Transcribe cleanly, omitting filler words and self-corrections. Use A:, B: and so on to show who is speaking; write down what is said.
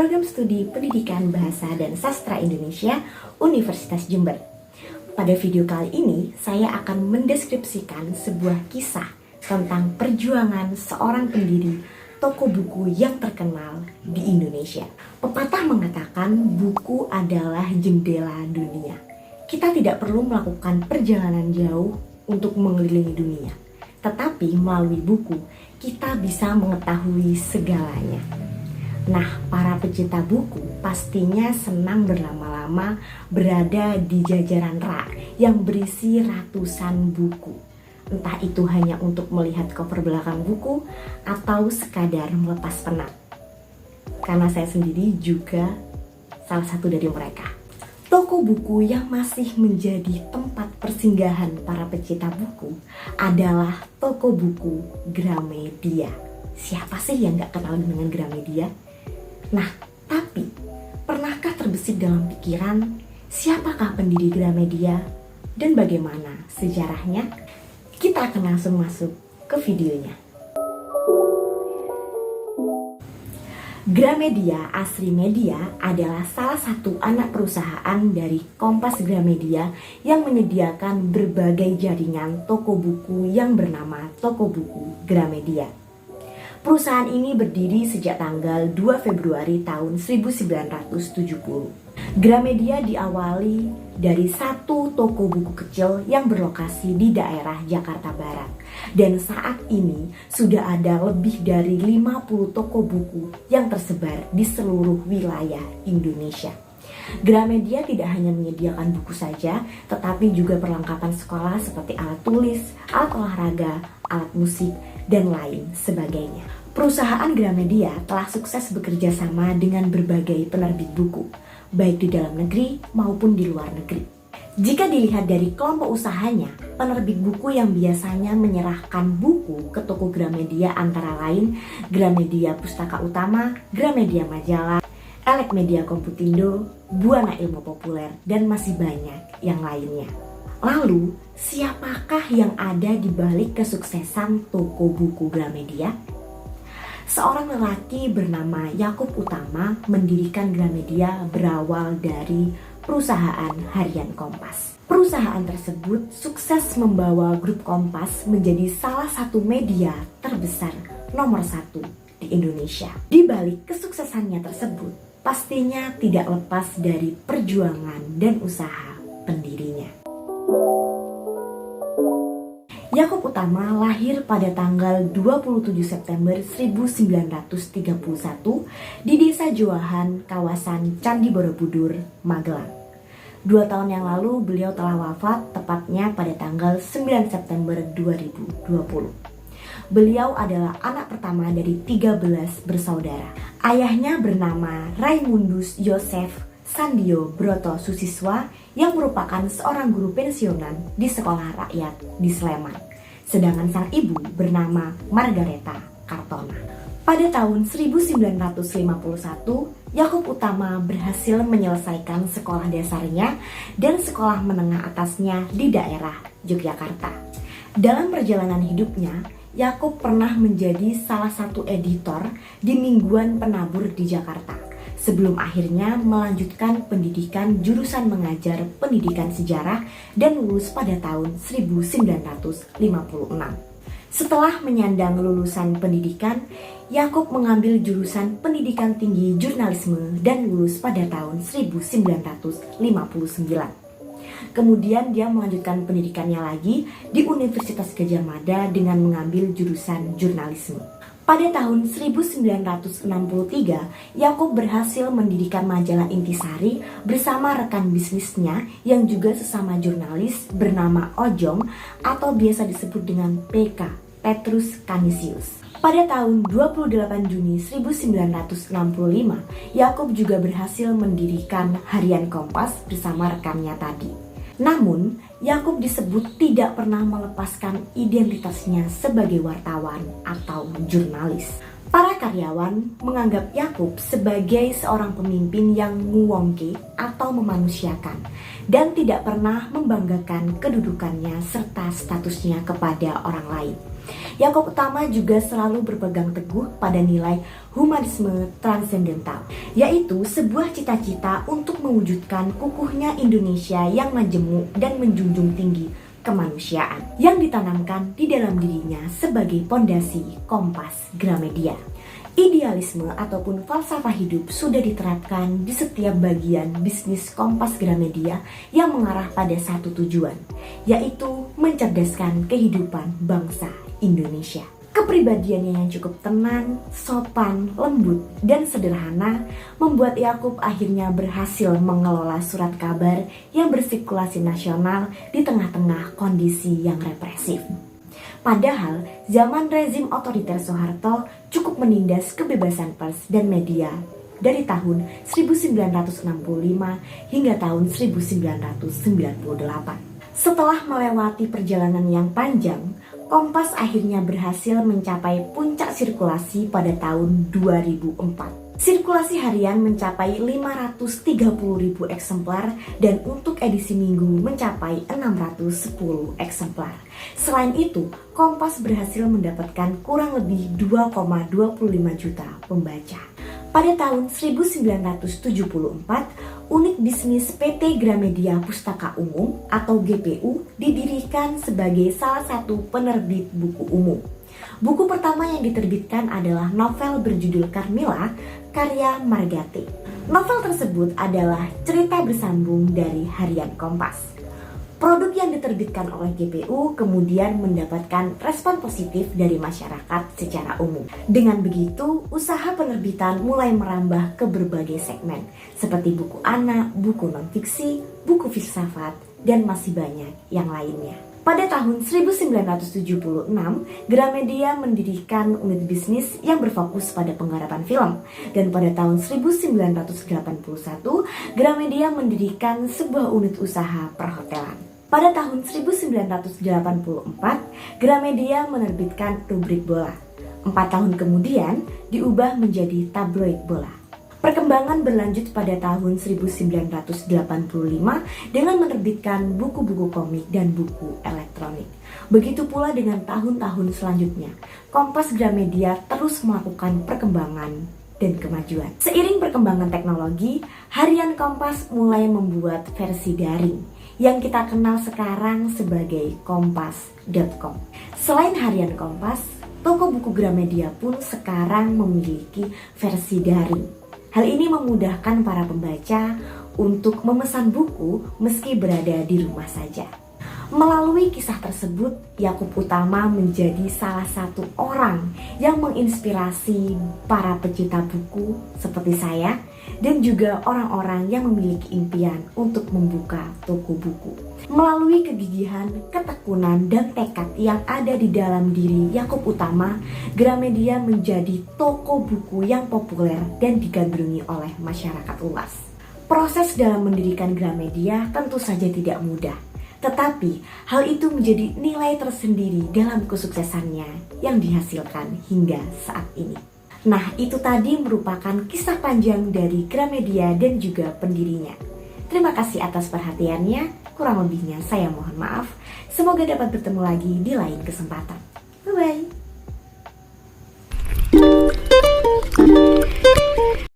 A: Program Studi Pendidikan Bahasa dan Sastra Indonesia Universitas Jember. Pada video kali ini, saya akan mendeskripsikan sebuah kisah tentang perjuangan seorang pendiri toko buku yang terkenal di Indonesia. Pepatah mengatakan buku adalah jendela dunia. Kita tidak perlu melakukan perjalanan jauh untuk mengelilingi dunia, tetapi melalui buku kita bisa mengetahui segalanya. Nah, para pecinta buku pastinya senang berlama-lama berada di jajaran rak yang berisi ratusan buku. Entah itu hanya untuk melihat cover belakang buku atau sekadar melepas penat. Karena saya sendiri juga salah satu dari mereka. Toko buku yang masih menjadi tempat persinggahan para pecinta buku adalah toko buku Gramedia. Siapa sih yang gak kenal dengan Gramedia? Nah, tapi pernahkah terbesit dalam pikiran siapakah pendiri Gramedia dan bagaimana sejarahnya? Kita akan langsung masuk ke videonya. Gramedia Asri Media adalah salah satu anak perusahaan dari Kompas Gramedia yang menyediakan berbagai jaringan toko buku yang bernama Toko Buku Gramedia. Perusahaan ini berdiri sejak tanggal 2 Februari tahun 1970. Gramedia diawali dari satu toko buku kecil yang berlokasi di daerah Jakarta Barat. Dan saat ini sudah ada lebih dari 50 toko buku yang tersebar di seluruh wilayah Indonesia. Gramedia tidak hanya menyediakan buku saja, tetapi juga perlengkapan sekolah seperti alat tulis, alat olahraga, alat musik, dan lain sebagainya. Perusahaan Gramedia telah sukses bekerja sama dengan berbagai penerbit buku, baik di dalam negeri maupun di luar negeri. Jika dilihat dari kelompok usahanya, penerbit buku yang biasanya menyerahkan buku ke toko Gramedia antara lain Gramedia Pustaka Utama, Gramedia Majalah, Elek Media Komputindo, Buana Ilmu Populer, dan masih banyak yang lainnya. Lalu, siapakah yang ada di balik kesuksesan toko buku Gramedia? Seorang lelaki bernama Yakub Utama mendirikan Gramedia berawal dari perusahaan harian Kompas. Perusahaan tersebut sukses membawa grup Kompas menjadi salah satu media terbesar nomor 1 di Indonesia. Di balik kesuksesannya tersebut, pastinya tidak lepas dari perjuangan dan usaha pendirinya. Yakub Utama lahir pada tanggal 27 September 1931 di Desa Joahan, kawasan Candi Borobudur, Magelang. 2 tahun yang lalu beliau telah wafat, tepatnya pada tanggal 9 September 2020. Beliau adalah anak pertama dari 13 bersaudara. Ayahnya bernama Raimundus Yosef Sandio Broto Susiswa yang merupakan seorang guru pensiunan di sekolah rakyat di Sleman. Sedangkan sang ibu bernama Margareta Kartona. Pada tahun 1951, Yakub Utama berhasil menyelesaikan sekolah dasarnya dan sekolah menengah atasnya di daerah Yogyakarta. Dalam perjalanan hidupnya, Yakub pernah menjadi salah satu editor di Mingguan Penabur di Jakarta, sebelum akhirnya melanjutkan pendidikan jurusan mengajar pendidikan sejarah dan lulus pada tahun 1956. Setelah menyandang lulusan pendidikan, Yakub mengambil jurusan pendidikan tinggi jurnalisme dan lulus pada tahun 1959. Kemudian dia melanjutkan pendidikannya lagi di Universitas Gadjah Mada dengan mengambil jurusan jurnalisme. Pada tahun 1963, Yakub berhasil mendirikan majalah Intisari bersama rekan bisnisnya yang juga sesama jurnalis bernama Ojong atau biasa disebut dengan PK, Petrus Canisius. Pada tahun 28 Juni 1965, Yakub juga berhasil mendirikan harian Kompas bersama rekannya tadi. Namun, Yakub disebut tidak pernah melepaskan identitasnya sebagai wartawan atau jurnalis. Para karyawan menganggap Yakub sebagai seorang pemimpin yang nguwongke atau memanusiakan dan tidak pernah membanggakan kedudukannya serta statusnya kepada orang lain. Yaakob Utama juga selalu berpegang teguh pada nilai humanisme transendental, yaitu sebuah cita-cita untuk mewujudkan kukuhnya Indonesia yang majemuk dan menjunjung tinggi kemanusiaan yang ditanamkan di dalam dirinya sebagai pondasi Kompas Gramedia. Idealisme ataupun falsafah hidup sudah diterapkan di setiap bagian bisnis Kompas Gramedia yang mengarah pada satu tujuan, yaitu mencerdaskan kehidupan bangsa Indonesia. Kepribadiannya yang cukup tenang, sopan, lembut, dan sederhana membuat Yaakob akhirnya berhasil mengelola surat kabar yang bersirkulasi nasional di tengah-tengah kondisi yang represif. Padahal zaman rezim otoriter Soeharto cukup menindas kebebasan pers dan media dari tahun 1965 hingga tahun 1998. Setelah melewati perjalanan yang panjang, Kompas akhirnya berhasil mencapai puncak sirkulasi pada tahun 2004. Sirkulasi harian mencapai 530.000 eksemplar dan untuk edisi minggu mencapai 610 eksemplar. Selain itu, Kompas berhasil mendapatkan kurang lebih 2,25 juta pembaca. Pada tahun 1974, unit bisnis PT Gramedia Pustaka Umum atau GPU didirikan sebagai salah satu penerbit buku umum. Buku pertama yang diterbitkan adalah novel berjudul Karmila karya Margate. Novel tersebut adalah cerita bersambung dari harian Kompas. Produk yang diterbitkan oleh GPU kemudian mendapatkan respon positif dari masyarakat secara umum. Dengan begitu, usaha penerbitan mulai merambah ke berbagai segmen, seperti buku anak, buku non-fiksi, buku filsafat, dan masih banyak yang lainnya. Pada tahun 1976, Gramedia mendirikan unit bisnis yang berfokus pada penggarapan film. Dan pada tahun 1981, Gramedia mendirikan sebuah unit usaha perhotelan. Pada tahun 1984, Gramedia menerbitkan rubrik bola. 4 tahun kemudian, diubah menjadi tabloid bola. Perkembangan berlanjut pada tahun 1985 dengan menerbitkan buku-buku komik dan buku elektronik. Begitu pula dengan tahun-tahun selanjutnya, Kompas Gramedia terus melakukan perkembangan dan kemajuan. Seiring perkembangan teknologi, harian Kompas mulai membuat versi daring yang kita kenal sekarang sebagai kompas.com. Selain harian Kompas, toko buku Gramedia pun sekarang memiliki versi daring. Hal ini memudahkan para pembaca untuk memesan buku meski berada di rumah saja. Melalui kisah tersebut, Yaakob Utama menjadi salah satu orang yang menginspirasi para pecinta buku seperti saya dan juga orang-orang yang memiliki impian untuk membuka toko buku. Melalui kegigihan, ketekunan, dan tekad yang ada di dalam diri Yaakob Utama, Gramedia menjadi toko buku yang populer dan digandrungi oleh masyarakat luas. Proses dalam mendirikan Gramedia tentu saja tidak mudah. Tetapi hal itu menjadi nilai tersendiri dalam kesuksesannya yang dihasilkan hingga saat ini. Nah, itu tadi merupakan kisah panjang dari Gramedia dan juga pendirinya. Terima kasih atas perhatiannya, kurang lebihnya saya mohon maaf. Semoga dapat bertemu lagi di lain kesempatan. Bye-bye.